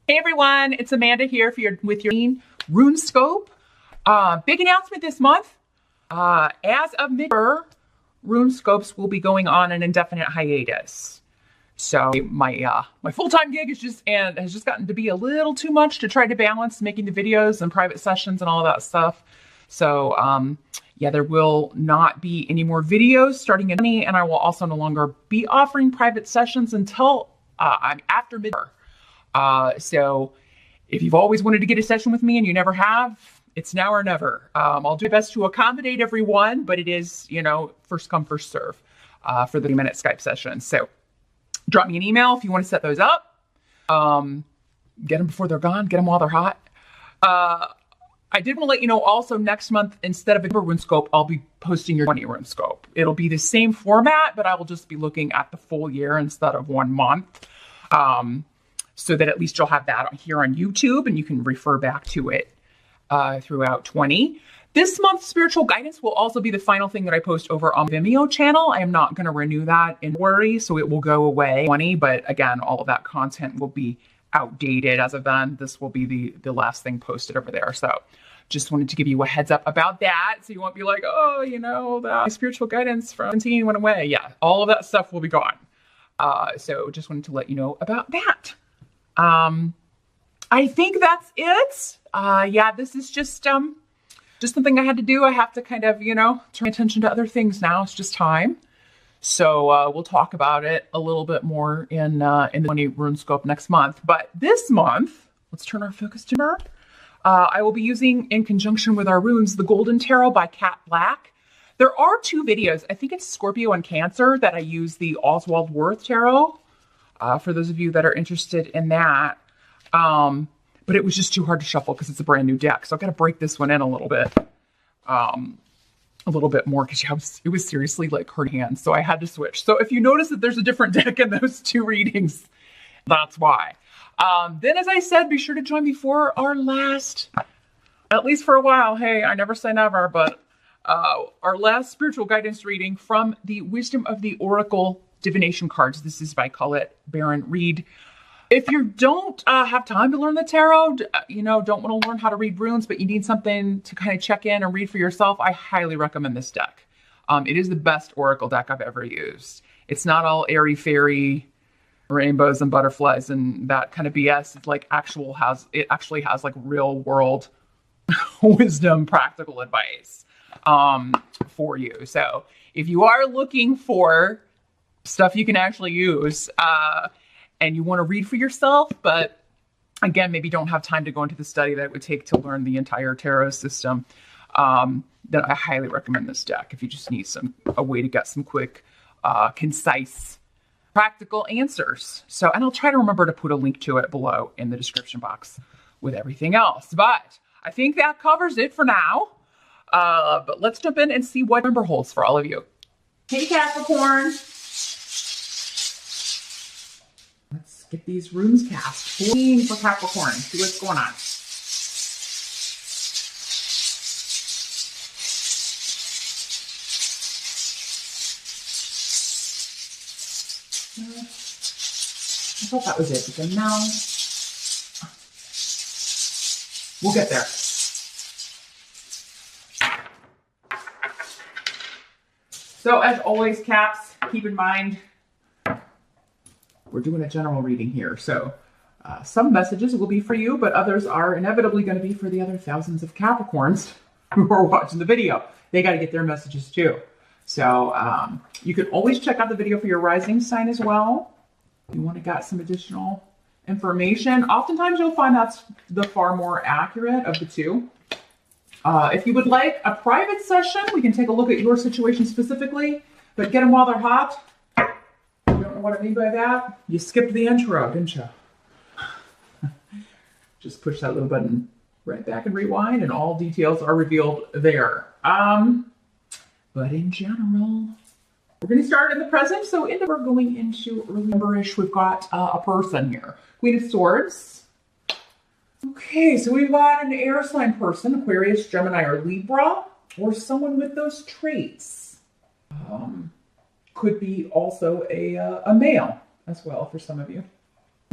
Hey everyone, it's Amanda here with your rune scope. Big announcement this month. As of mid-year, rune scopes will be going on an indefinite hiatus. So my full-time gig has just gotten to be a little too much to try to balance making the videos and private sessions and all of that stuff. So yeah, there will not be any more videos starting in May, and I will also no longer be offering private sessions until after mid-year. So if you've always wanted to get a session with me and you never have, it's now or never. I'll do my best to accommodate everyone, but it is, first come, first serve for the 30-minute Skype session. So drop me an email if you want to set those up. Get them before they're gone. Get them while they're hot. I did want to let you know also next month, instead of a rune scope, I'll be posting your 20 rune scope. It'll be the same format, but I will just be looking at the full year instead of 1 month. So that at least you'll have that here on YouTube and you can refer back to it throughout 20. This month's spiritual guidance will also be the final thing that I post over on Vimeo channel. I am not going to renew that in worry, so it will go away 20, but again, all of that content will be outdated as of then. This will be the last thing posted over there. So just wanted to give you a heads up about that, so you won't be like, oh, that spiritual guidance from 17 went away. Yeah, all of that stuff will be gone. So just wanted to let you know about that. I think that's it. Yeah, this is just something I had to do. I have to kind of, turn attention to other things now. It's just time. So, we'll talk about it a little bit more in the 20 rune scope next month. But this month, let's turn our focus to her. I will be using, in conjunction with our runes, the Golden Tarot by Cat Black. There are 2 videos. I think it's Scorpio and Cancer that I use the Oswald Worth Tarot. For those of you that are interested in that. But it was just too hard to shuffle because it's a brand new deck. So I've got to break this one in a little bit more because it was seriously like hard hands. So I had to switch. So if you notice that there's a different deck in those 2 readings, that's why. Then, as I said, be sure to join me for our last, at least for a while. Hey, I never say never, but our last spiritual guidance reading from the Wisdom of the Oracle divination cards. This is by Colette Baron Reed. If you don't have time to learn the tarot, don't want to learn how to read runes, but you need something to kind of check in and read for yourself, I highly recommend this deck. It is the best oracle deck I've ever used. It's not all airy-fairy rainbows and butterflies and that kind of BS. It's like it actually has like real world wisdom, practical advice for you. So if you are looking for stuff you can actually use, and you want to read for yourself, but again, maybe don't have time to go into the study that it would take to learn the entire tarot system, then I highly recommend this deck if you just need a way to get some quick, concise, practical answers. So, and I'll try to remember to put a link to it below in the description box with everything else. But I think that covers it for now. But let's jump in and see what number holds for all of you. Hey, Capricorn. Let's get these runes cast. 14 for Capricorn. See what's going on. I thought that was it, but then no. We'll get there. So as always, Caps, keep in mind, we're doing a general reading here. So some messages will be for you, but others are inevitably going to be for the other thousands of Capricorns who are watching the video. They got to get their messages too. So you can always check out the video for your rising sign as well. If you want to get some additional information. Oftentimes you'll find that's the far more accurate of the 2. If you would like a private session, we can take a look at your situation specifically, but get them while they're hot. You don't know what I mean by that? You skipped the intro, didn't you? Just push that little button right back and rewind, and all details are revealed there. But in general, we're going to start in the present. So we're going into early number-ish. We've got a person here. Queen of Swords. Okay, so we've got an air sign person, Aquarius, Gemini, or Libra, or someone with those traits. Could be also a male as well for some of you.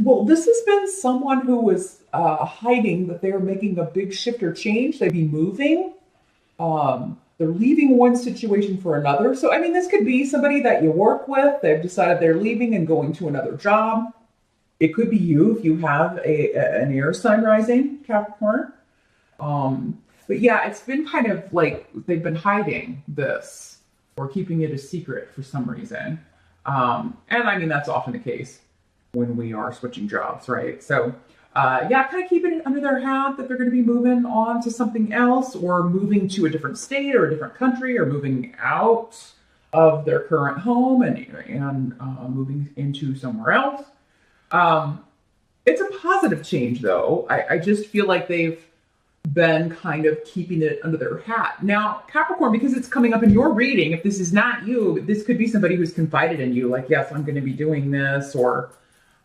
Well, this has been someone who was hiding that they were making a big shift or change. They'd be moving. They're leaving one situation for another. So, I mean, this could be somebody that you work with. They've decided they're leaving and going to another job. It could be you if you have an air sign rising, Capricorn. But yeah, it's been kind of like they've been hiding this or keeping it a secret for some reason. And I mean, that's often the case when we are switching jobs, right? So, yeah, kind of keeping it under their hat that they're going to be moving on to something else or moving to a different state or a different country or moving out of their current home and moving into somewhere else. It's a positive change, though. I just feel like they've been kind of keeping it under their hat. Now, Capricorn, because it's coming up in your reading, if this is not you, this could be somebody who's confided in you, like, yes, I'm going to be doing this, or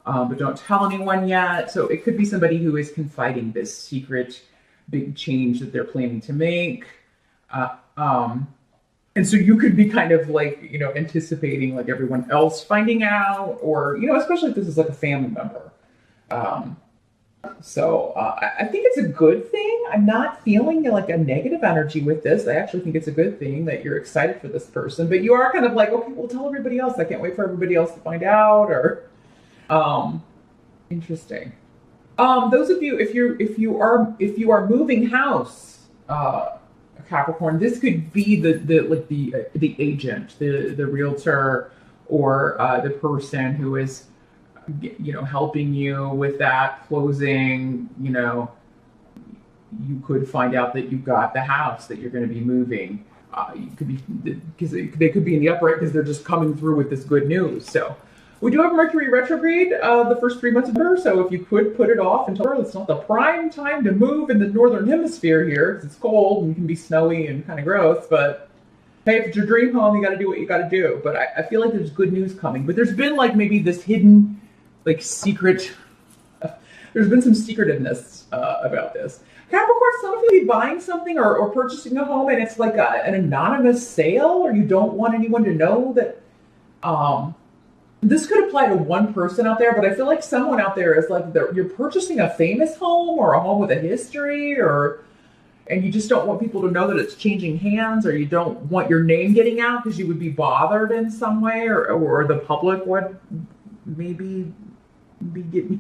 but don't tell anyone yet. So it could be somebody who is confiding this secret big change that they're planning to make. And so you could be kind of like, anticipating like everyone else finding out, or, especially if this is like a family member. So I think it's a good thing. I'm not feeling like a negative energy with this. I actually think it's a good thing that you're excited for this person, but you are kind of like, okay, well, tell everybody else. I can't wait for everybody else to find out. Or interesting. Those of you, if you are moving house, Capricorn, this could be the agent, the realtor, or the person who is helping you with that closing. You could find out that you got the house that you're going to be moving. You could be, because they could be in the upright because they're just coming through with this good news. So we do have Mercury retrograde the first 3 months of November, so if you could put it off until it's not the prime time to move in the northern hemisphere here, because it's cold and it can be snowy and kind of gross, but hey, if it's your dream home, you got to do what you got to do. But I feel like there's good news coming. But there's been like maybe this hidden, like secret, there's been some secretiveness about this. Capricorn, some of you be buying something or purchasing a home, and it's like an anonymous sale, or you don't want anyone to know that. This could apply to one person out there, but I feel like someone out there is like you're purchasing a famous home or a home with a history, and you just don't want people to know that it's changing hands, or you don't want your name getting out because you would be bothered in some way, or the public would maybe be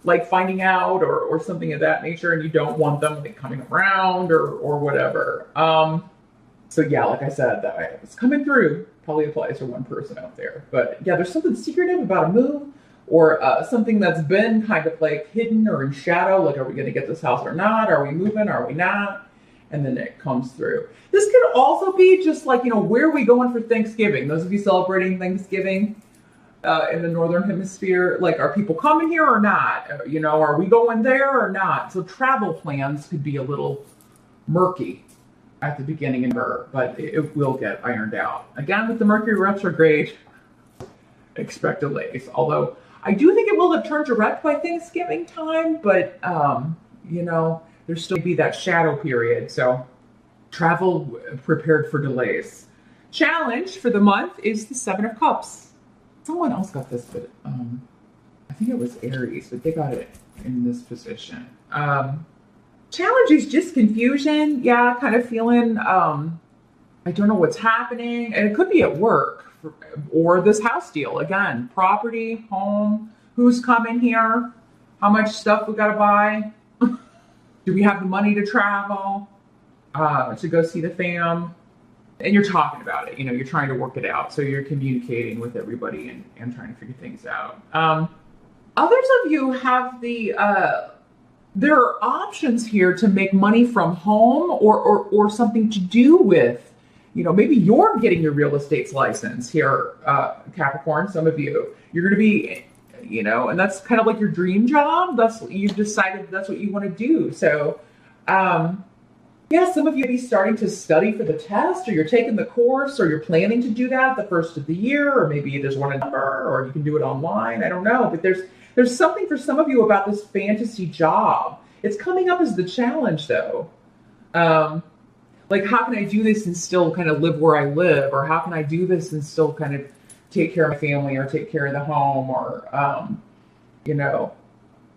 like finding out or something of that nature, and you don't want them like coming around or whatever. So yeah, like I said, that it's coming through. Probably applies to one person out there. But yeah, there's something secretive about a move, or something that's been kind of like hidden or in shadow. Like, are we going to get this house or not? Are we moving? Are we not? And then it comes through. This could also be just like, where are we going for Thanksgiving? Those of you celebrating Thanksgiving in the Northern Hemisphere, like, are people coming here or not? Are we going there or not? So travel plans could be a little murky at the beginning of her, but it will get ironed out. Again, with the Mercury retrograde, expect delays. Although I do think it will have turned direct by Thanksgiving time, but there's still be that shadow period. So travel prepared for delays. Challenge for the month is the Seven of Cups. Someone else got this, but I think it was Aries, but they got it in this position. Challenge is just confusion. Yeah, kind of feeling, I don't know what's happening. And it could be at work or this house deal. Again, property, home, who's coming here, how much stuff we got to buy. Do we have the money to travel, to go see the fam? And you're talking about it. You're trying to work it out. So you're communicating with everybody and trying to figure things out. Others of you have there are options here to make money from home or something to do with, maybe you're getting your real estate's license here, Capricorn. Some of you're going to be, and that's kind of like your dream job. You've decided that's what you want to do. So, yeah, some of you may be starting to study for the test, or you're taking the course, or you're planning to do that the first of the year, or maybe there's one in number, or you can do it online. I don't know, but there's something for some of you about this fantasy job. It's coming up as the challenge, though. Like, how can I do this and still kind of live where I live? Or how can I do this and still kind of take care of my family or take care of the home? Or You know,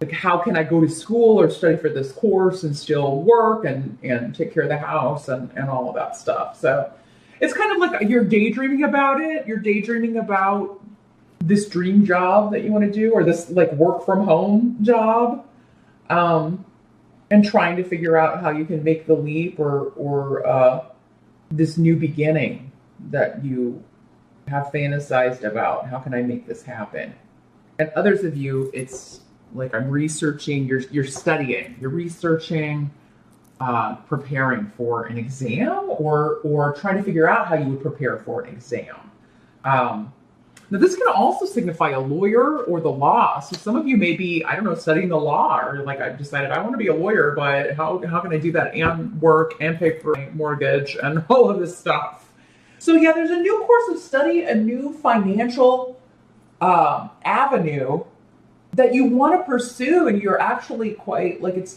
like how can I go to school or study for this course and still work and take care of the house and all of that stuff. So it's kind of like you're daydreaming about it. You're daydreaming about this dream job that you want to do, or this like work from home job, and trying to figure out how you can make the leap or this new beginning that you have fantasized about. How can I make this happen? And others of you, it's like I'm researching, you're studying, you're researching, preparing for an exam or trying to figure out how you would prepare for an exam. Now this can also signify a lawyer or the law. So some of you may be, I don't know, studying the law, or like I've decided I want to be a lawyer, but how can I do that and work and pay for my mortgage and all of this stuff? So yeah, there's a new course of study, a new financial avenue that you want to pursue, and you're actually quite like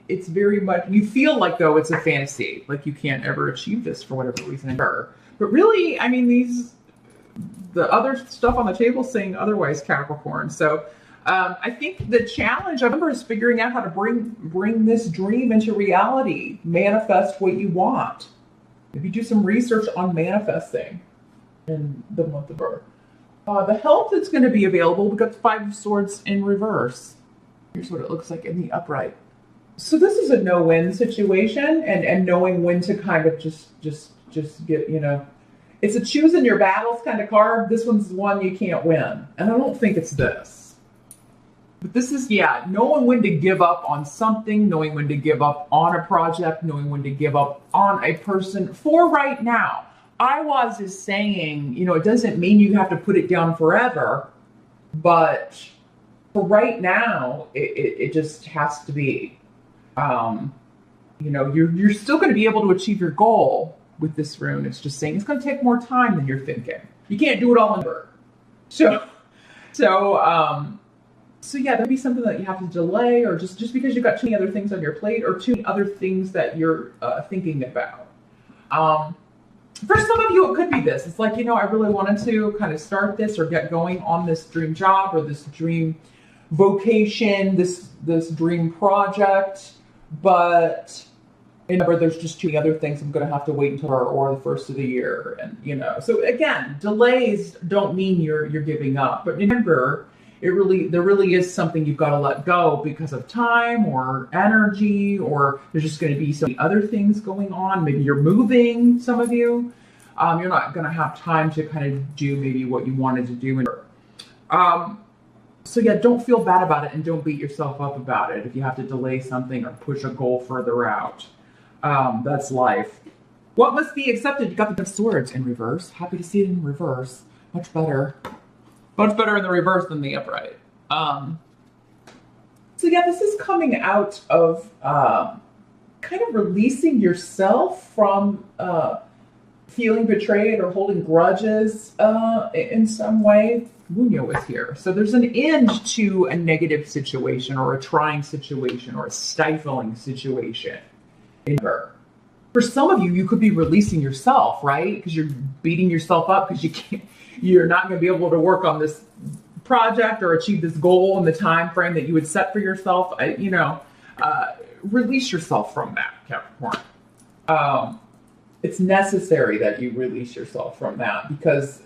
it's very much, you feel like though it's a fantasy, like you can't ever achieve this for whatever reason. But really, I mean, the other stuff on the table saying otherwise, Capricorn. So I think the challenge I remember is figuring out how to bring this dream into reality, manifest what you want. Maybe do some research on manifesting in the month of birth. The health that's going to be available, we've got the Five of Swords in reverse. Here's what it looks like in the upright. So this is a no-win situation, and knowing when to kind of just get, you know, it's a choosing your battles kind of card. This one's one you can't win. And I don't think it's this. But this is, yeah, knowing when to give up on something, knowing when to give up on a project, knowing when to give up on a person for right now. I is saying, you know, it doesn't mean you have to put it down forever, but for right now, it just has to be, you know, you're still going to be able to achieve your goal with this rune. It's just saying it's going to take more time than you're thinking. You can't do it all in a burst. So yeah, there'll be something that you have to delay, or just because you've got too many other things on your plate, or too many other things that you're thinking about. For some of you, it could be this. It's like, you know, I really wanted to kind of start this or get going on this dream job or this dream vocation, this dream project, but remember, there's just too many other things I'm going to have to wait until or the first of the year. And, you know, so again, delays don't mean you're giving up. But remember, there really is something you've got to let go because of time or energy, or there's just going to be so many other things going on. Maybe you're moving, some of you. You're not going to have time to kind of do maybe what you wanted to do. So yeah, don't feel bad about it, and don't beat yourself up about it if you have to delay something or push a goal further out. That's life. What must be accepted? You got the Swords in reverse. Happy to see it in reverse. Much better. Much better in the reverse than the upright. So yeah, this is coming out of kind of releasing yourself from feeling betrayed or holding grudges in some way. Munyo is here. So there's an end to a negative situation or a trying situation or a stifling situation. For some of you, you could be releasing yourself, right? Because you're beating yourself up because you're not going to be able to work on this project or achieve this goal in the time frame that you would set for yourself. Release yourself from that, Capricorn. It's necessary that you release yourself from that, because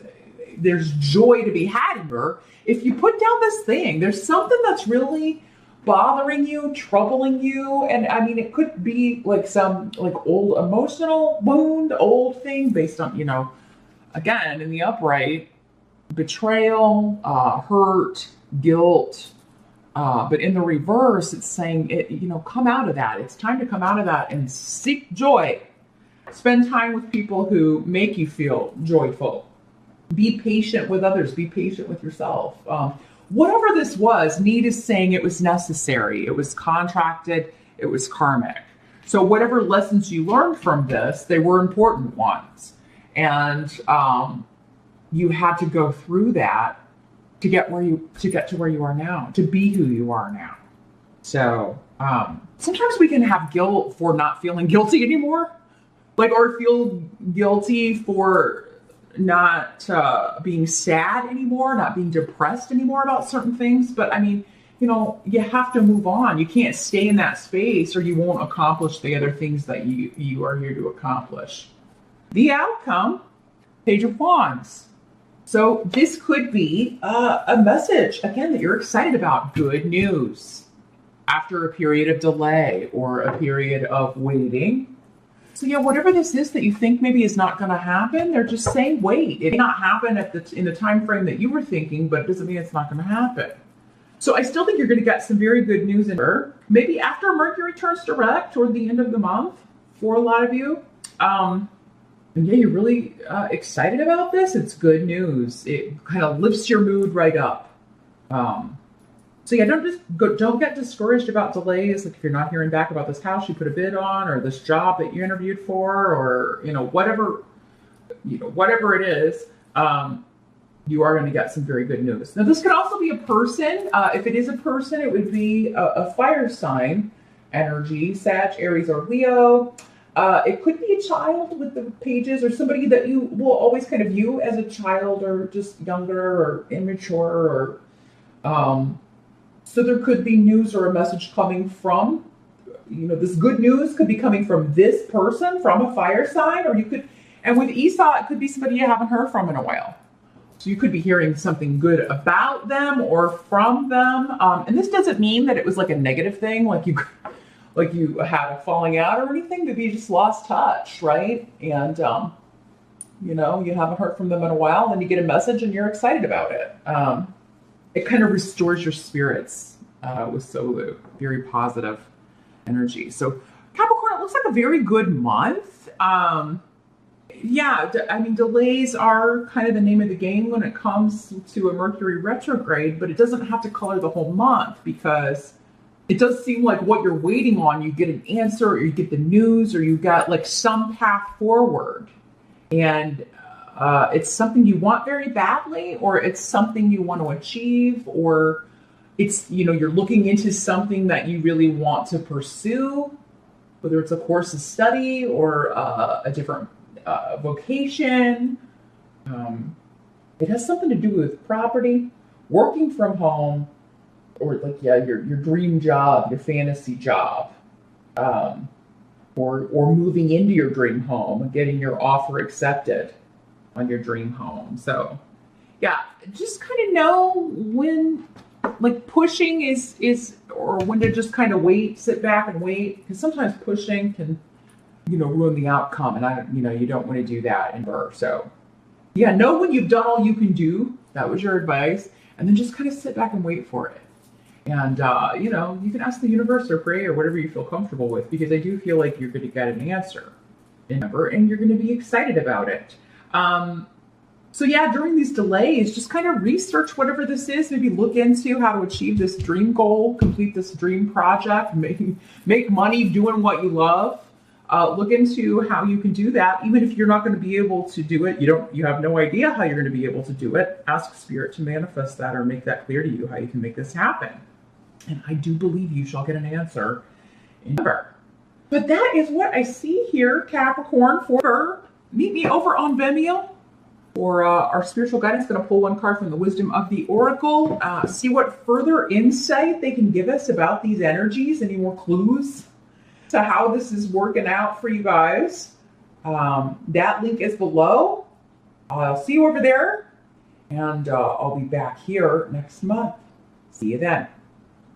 there's joy to be had here. If you put down this thing, there's something that's really bothering you, troubling you. And I mean, it could be like some like old emotional wound, old thing based on, you know, again, in the upright, betrayal, hurt, guilt. But in the reverse, it's saying, come out of that. It's time to come out of that and seek joy. Spend time with people who make you feel joyful. Be patient with others. Be patient with yourself. Whatever this was, need is saying it was necessary. It was contracted. It was karmic. So whatever lessons you learned from this, they were important ones. And you had to go through that to get to where you are now, to be who you are now. So sometimes we can have guilt for not feeling guilty anymore, or feel guilty for being sad anymore, not being depressed anymore about certain things. But I mean, you have to move on. You can't stay in that space or you won't accomplish the other things that you are here to accomplish. The outcome, Page of Wands. So this could be a message, again, that you're excited about. Good news after a period of delay or a period of waiting. So yeah, whatever this is that you think maybe is not going to happen, they're just saying wait. It may not happen in the time frame that you were thinking, but it doesn't mean it's not going to happen. So I still think you're going to get some very good news in her. Maybe after Mercury turns direct toward the end of the month for a lot of you. And yeah, you're really excited about this. It's good news. It kind of lifts your mood right up. So yeah, don't get discouraged about delays. Like if you're not hearing back about this house you put a bid on, or this job that you interviewed for, or whatever it is, you are going to get some very good news. Now this could also be a person. If it is a person, it would be a fire sign energy, Sag, Aries, or Leo. It could be a child with the pages, or somebody that you will always kind of view as a child, or just younger or immature, or so there could be news or a message coming from, this good news could be coming from this person, from a fire sign, or you could, and with Esau, it could be somebody you haven't heard from in a while. So you could be hearing something good about them or from them. And this doesn't mean that it was like a negative thing, like you had a falling out or anything, but you just lost touch, right? And, you haven't heard from them in a while, then you get a message and you're excited about it. It kind of restores your spirits with Solu. Very positive energy. So Capricorn, it looks like a very good month. Delays are kind of the name of the game when it comes to a Mercury retrograde, but it doesn't have to color the whole month, because it does seem like what you're waiting on, you get an answer, or you get the news, or you got like some path forward. And it's something you want very badly, or it's something you want to achieve, or it's, you're looking into something that you really want to pursue, whether it's a course of study or a different vocation. It has something to do with property, working from home, or your dream job, your fantasy job, or moving into your dream home and getting your offer accepted on your dream home. So yeah, just kind of know when pushing is or when to just kind of sit back and wait, because sometimes pushing can ruin the outcome, and you don't want to do that in birth. So yeah, know when you've done all you can do. That was your advice. And then just kind of sit back and wait for it. And you can ask the universe or pray or whatever you feel comfortable with, because I do feel like you're going to get an answer, remember, and you're going to be excited about it. So yeah, during these delays, just kind of research whatever this is. Maybe look into how to achieve this dream goal, complete this dream project, make money doing what you love. Look into how you can do that, even if you're not going to be able to do it. You have no idea how you're going to be able to do it. Ask Spirit to manifest that or make that clear to you, how you can make this happen. And I do believe you shall get an answer in November. But that is what I see here, Capricorn, for her. Meet me over on Vimeo for our spiritual guidance. Going to pull one card from the Wisdom of the Oracle. See what further insight they can give us about these energies. Any more clues to how this is working out for you guys. That link is below. I'll see you over there. And I'll be back here next month. See you then.